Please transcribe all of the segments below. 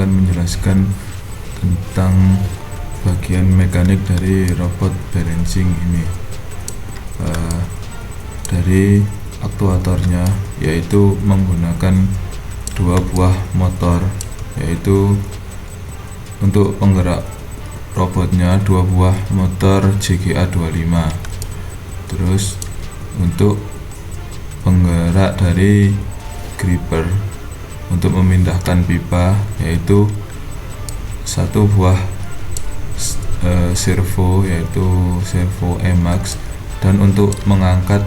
akan menjelaskan tentang bagian mekanik dari robot balancing ini. Dari aktuatornya, yaitu menggunakan dua buah motor, yaitu untuk penggerak robotnya dua buah motor JGA 25. Terus untuk penggerak dari gripper untuk memindahkan pipa, yaitu satu buah servo, yaitu servo Emax, dan untuk mengangkat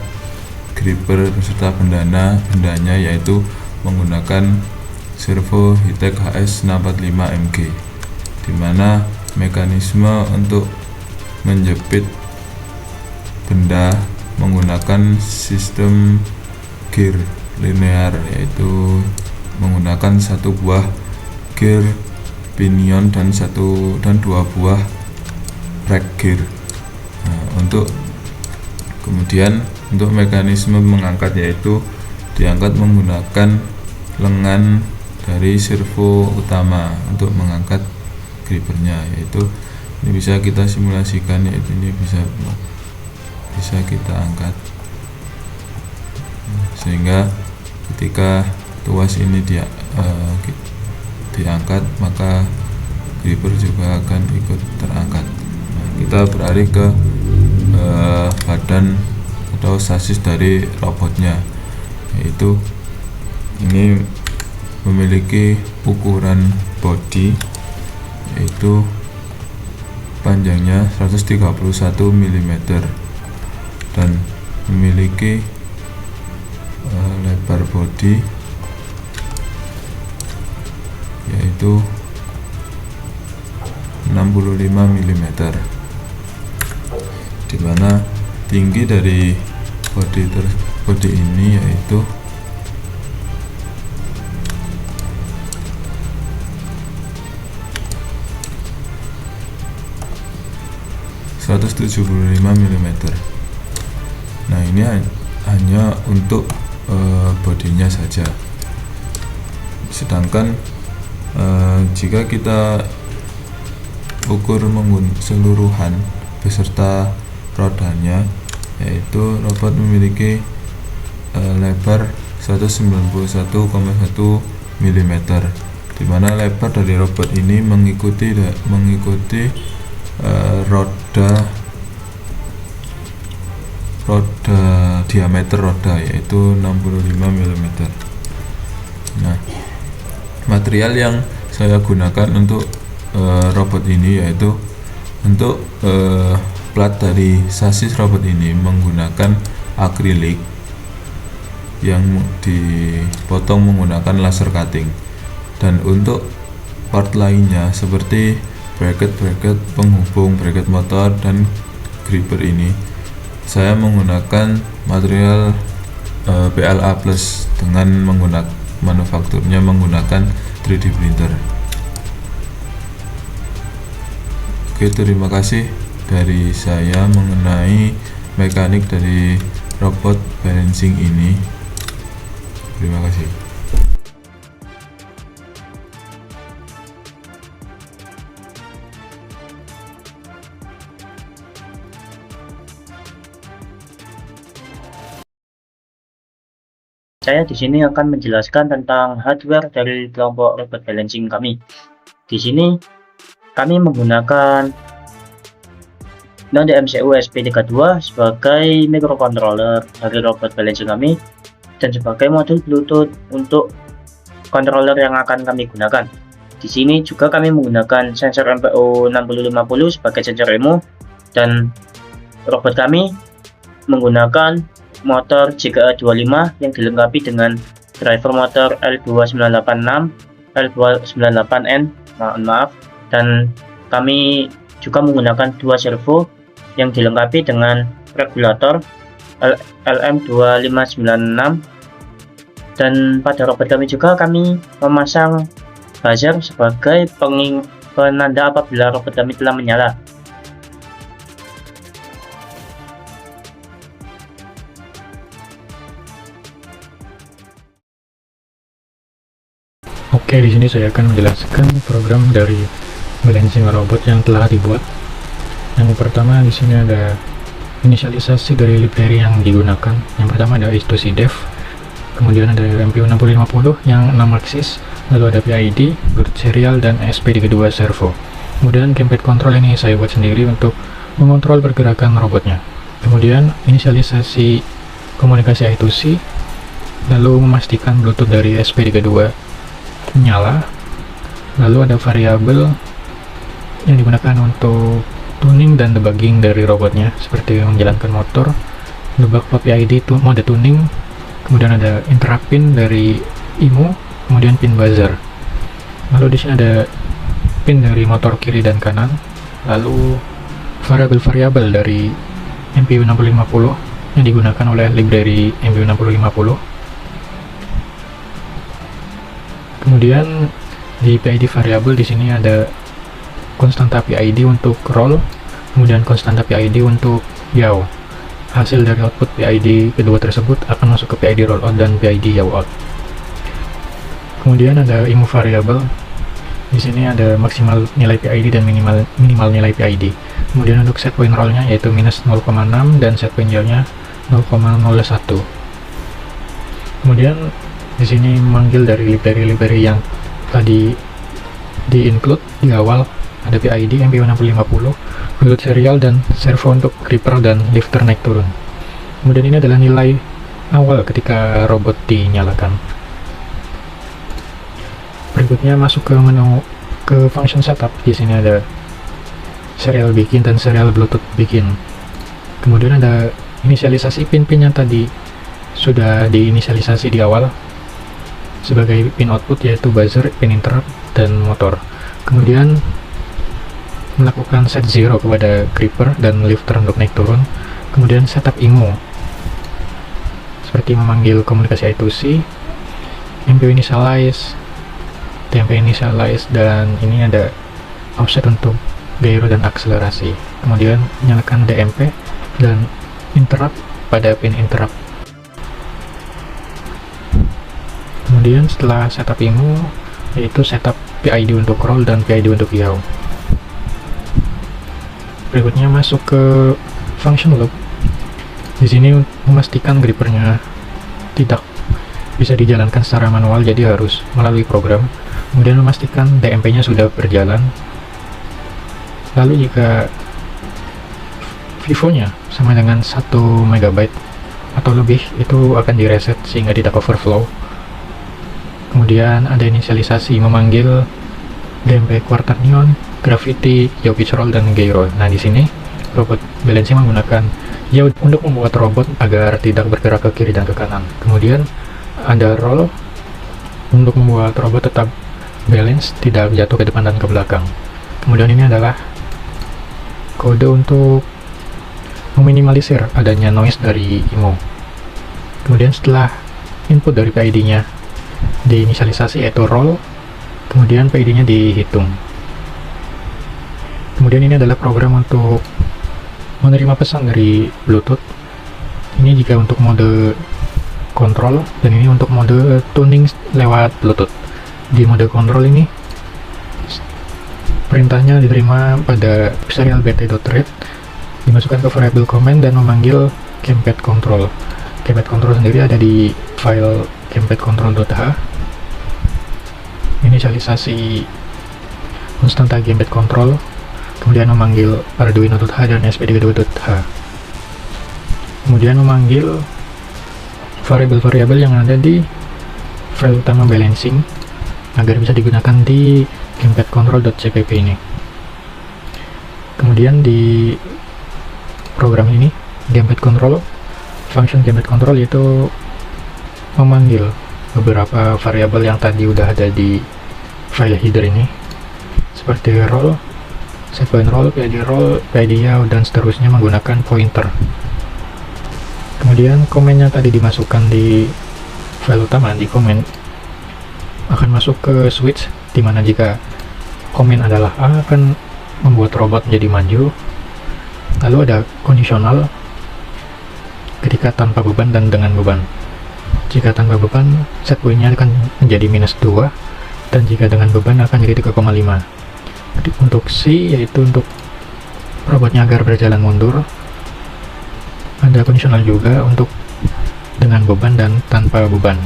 gripper beserta bendanya yaitu menggunakan servo Hitech HS645 MG, dimana mekanisme untuk menjepit benda menggunakan sistem gear linear, yaitu menggunakan satu buah gear pinion dan dua buah rack gear. Untuk mekanisme mengangkat, yaitu diangkat menggunakan lengan dari servo utama untuk mengangkat grippernya, yaitu ini bisa kita simulasikan, yaitu ini bisa kita angkat, sehingga ketika tuas ini diangkat, maka gripper juga akan ikut terangkat. Kita beralih ke badan atau sasis dari robotnya, yaitu ini memiliki ukuran bodi, yaitu panjangnya 131 mm dan memiliki lebar bodi yaitu 65 mm, dimana tinggi dari bodi ini yaitu 175 mm. Nah, ini hanya untuk bodinya saja. Sedangkan jika kita ukur keseluruhan beserta rodanya, yaitu robot memiliki lebar 191,1 mm, dimana lebar dari robot ini mengikuti roda diameter roda, yaitu 65 mm. Nah, material yang saya gunakan untuk robot ini, yaitu untuk plat dari sasis robot ini menggunakan akrilik yang dipotong menggunakan laser cutting, dan untuk part lainnya seperti bracket penghubung bracket motor dan gripper ini saya menggunakan material PLA plus dengan menggunakan manufakturnya menggunakan 3D printer. Oke, terima kasih dari saya mengenai mekanik dari robot balancing ini. Terima kasih. Saya di sini akan menjelaskan tentang hardware dari kelompok robot balancing kami. Di sini kami menggunakan Node MCU SP32 sebagai microcontroller dari robot balancing kami dan sebagai modul Bluetooth untuk controller yang akan kami gunakan. Di sini juga kami menggunakan sensor MPU 6050 sebagai sensor emo, dan robot kami menggunakan motor JGA 25 yang dilengkapi dengan driver motor L2986, L298N, dan kami juga menggunakan dua servo yang dilengkapi dengan regulator LM2596, dan pada robot kami juga kami memasang buzzer sebagai penanda apabila robot kami telah menyala. Oke, Oke, di sini saya akan menjelaskan program dari balancing robot yang telah dibuat. Yang pertama di sini ada inisialisasi dari library yang digunakan. Yang pertama ada I2C dev, kemudian ada MPU6050 yang 6 aksis, lalu ada PID, bird serial, dan SP32 servo. Kemudian gamepad control ini saya buat sendiri untuk mengontrol pergerakan robotnya. Kemudian inisialisasi komunikasi I2C, lalu memastikan Bluetooth dari SP32 nyala, lalu ada variabel yang digunakan untuk tuning dan debugging dari robotnya, seperti menjalankan motor, debug PID mode tuning, kemudian ada interrupt pin dari IMU, kemudian pin buzzer. Lalu di sini ada pin dari motor kiri dan kanan, lalu variabel-variabel dari MPU6050 yang digunakan oleh library MPU6050. Kemudian di PID variabel di sini ada konstanta PID untuk roll, kemudian konstanta PID untuk yaw. Hasil dari output PID kedua tersebut akan masuk ke PID rollout dan PID yaw out. Kemudian ada IMU variabel. Di sini ada maksimal nilai PID dan minimal nilai PID. Kemudian untuk set point roll-nya yaitu minus 0,6 dan set point yaw-nya 0,01. Kemudian di sini memanggil dari library yang tadi di-include di awal, ada PID, MPU6050, bird serial, dan servo untuk gripper dan lifter naik turun. Kemudian ini adalah nilai awal ketika robot dinyalakan. Berikutnya masuk ke menu ke function setup. Di sini ada serial begin dan serial Bluetooth begin. Kemudian ada inisialisasi pin-pin yang tadi sudah diinisialisasi di awal sebagai pin output, yaitu buzzer, pin interrupt, dan motor. Kemudian melakukan set 0 kepada gripper dan lifter untuk naik turun. Kemudian setup IMU seperti memanggil komunikasi I2C, MPU initialize, TMP initialize, dan ini ada offset untuk gyro dan akselerasi. Kemudian nyalakan DMP dan interrupt pada pin interrupt. Kemudian setelah setup IMU, yaitu setup PID untuk roll dan PID untuk yaw. Berikutnya masuk ke function loop. Di sini memastikan grippernya tidak bisa dijalankan secara manual, jadi harus melalui program. Kemudian memastikan DMP-nya sudah berjalan. Lalu jika VIVO-nya sama dengan 1 MB atau lebih, itu akan direset sehingga tidak overflow. Kemudian ada inisialisasi memanggil DMP quarter neon, gravity, yaw pitch roll, dan gyro. Nah, di sini robot balancing menggunakan yaw untuk membuat robot agar tidak bergerak ke kiri dan ke kanan. Kemudian ada roll untuk membuat robot tetap balance, tidak jatuh ke depan dan ke belakang. Kemudian ini adalah kode untuk meminimalisir adanya noise dari IMU. Kemudian setelah input dari PID-nya diinisialisasi yaitu roll, kemudian PID-nya dihitung. Kemudian ini adalah program untuk menerima pesan dari Bluetooth. Ini jika untuk mode kontrol, dan ini untuk mode tuning lewat Bluetooth. Di mode kontrol ini perintahnya diterima pada serial bt.read, dimasukkan ke variable command dan memanggil gamepad control. Gamepad control sendiri ada di file gamepadcontrol.h. Inisialisasi konstanta gamepad control, kemudian memanggil arduino.h dan spd2.h. Kemudian memanggil variabel-variabel yang ada di file utama balancing agar bisa digunakan di gamepadcontrol.cpp ini. Kemudian di program ini, gamepad control, function gamepad control yaitu memanggil beberapa variabel yang tadi udah ada di file header ini, seperti roll, set point roll, PID yaw, dan seterusnya menggunakan pointer. Kemudian komen yang tadi dimasukkan di file utama di komen akan masuk ke switch, dimana jika komen adalah A akan membuat robot menjadi maju. Lalu ada kondisional ketika tanpa beban dan dengan beban. Jika tanpa beban, set point-nya akan menjadi -2, dan jika dengan beban akan jadi 3,5. Untuk C yaitu untuk robotnya agar berjalan mundur. Ada kondisional juga untuk dengan beban dan tanpa beban.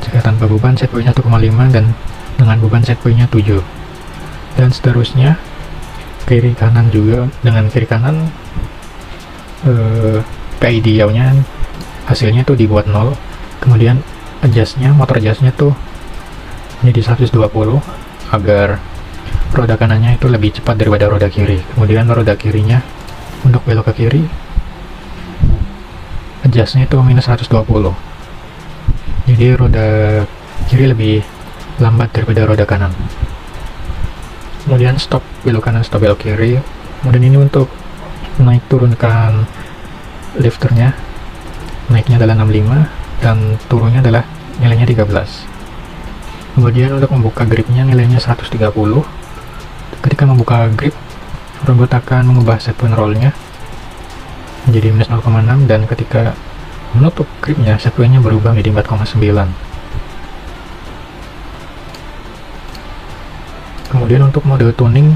Jika tanpa beban set point-nya 1,5 dan dengan beban set point-nya 7. Dan seterusnya kiri kanan juga. Dengan kiri kanan PID yaw-nya hasilnya tuh dibuat 0. Kemudian adjust-nya, motor adjust-nya tuh jadi 120 agar roda kanannya itu lebih cepat daripada roda kiri. Kemudian roda kirinya untuk belok ke kiri adjust-nya itu minus 120. Jadi roda kiri lebih lambat daripada roda kanan. Kemudian stop belok kanan, stop belok kiri. Kemudian ini untuk naik turunkan lifternya, naiknya adalah 65 dan turunnya adalah nilainya 13. Kemudian untuk membuka gripnya nilainya 130. Ketika membuka grip, robot akan mengubah set point roll-nya menjadi minus 0,6 dan ketika menutup gripnya set point-nya berubah menjadi 4,9. Kemudian untuk mode tuning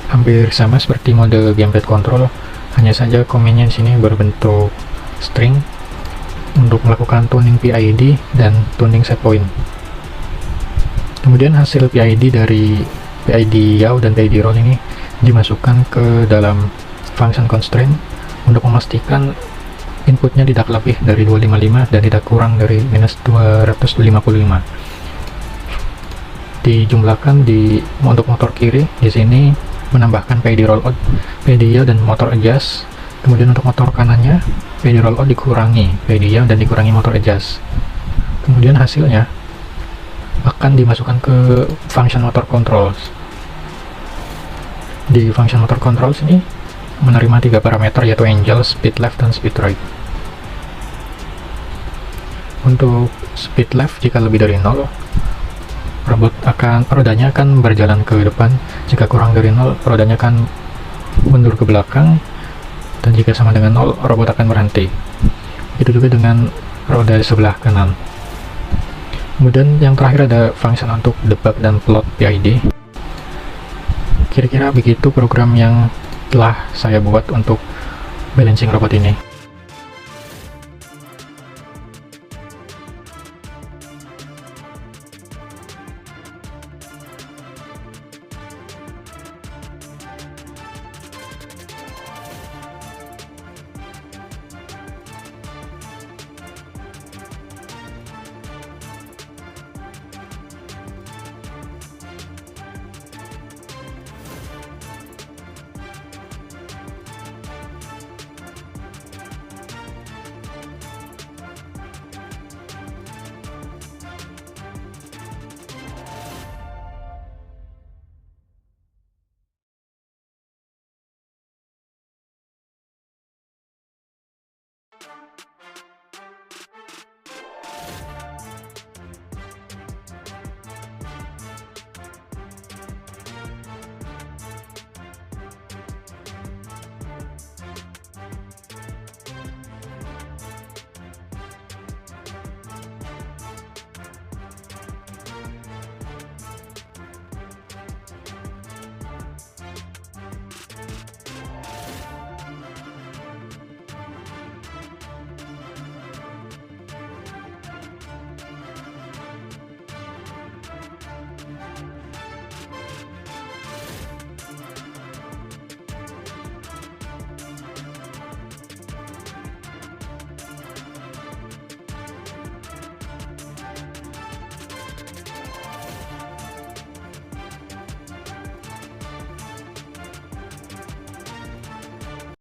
hampir sama seperti mode gamepad control, hanya saja komennya di sini berbentuk string untuk melakukan tuning PID dan tuning set point. Kemudian hasil PID dari PID yaw dan PID roll ini dimasukkan ke dalam function constraint untuk memastikan inputnya tidak lebih dari 255 dan tidak kurang dari minus 255. Dijumlahkan untuk motor kiri di sini menambahkan PID roll out, PID yaw dan motor adjust. Kemudian untuk motor kanannya PID roll out dikurangi PID yaw dan dikurangi motor adjust. Kemudian hasilnya akan dimasukkan ke function motor controls. Di function motor controls ini menerima 3 parameter yaitu angle, speed left, dan speed right. Untuk speed left jika lebih dari 0, rodanya akan berjalan ke depan. Jika kurang dari 0, rodanya akan mundur ke belakang, dan jika sama dengan 0, robot akan berhenti. Itu juga dengan roda sebelah kanan. Kemudian yang terakhir ada function untuk debug dan plot PID. Kira-kira begitu program yang telah saya buat untuk balancing robot ini.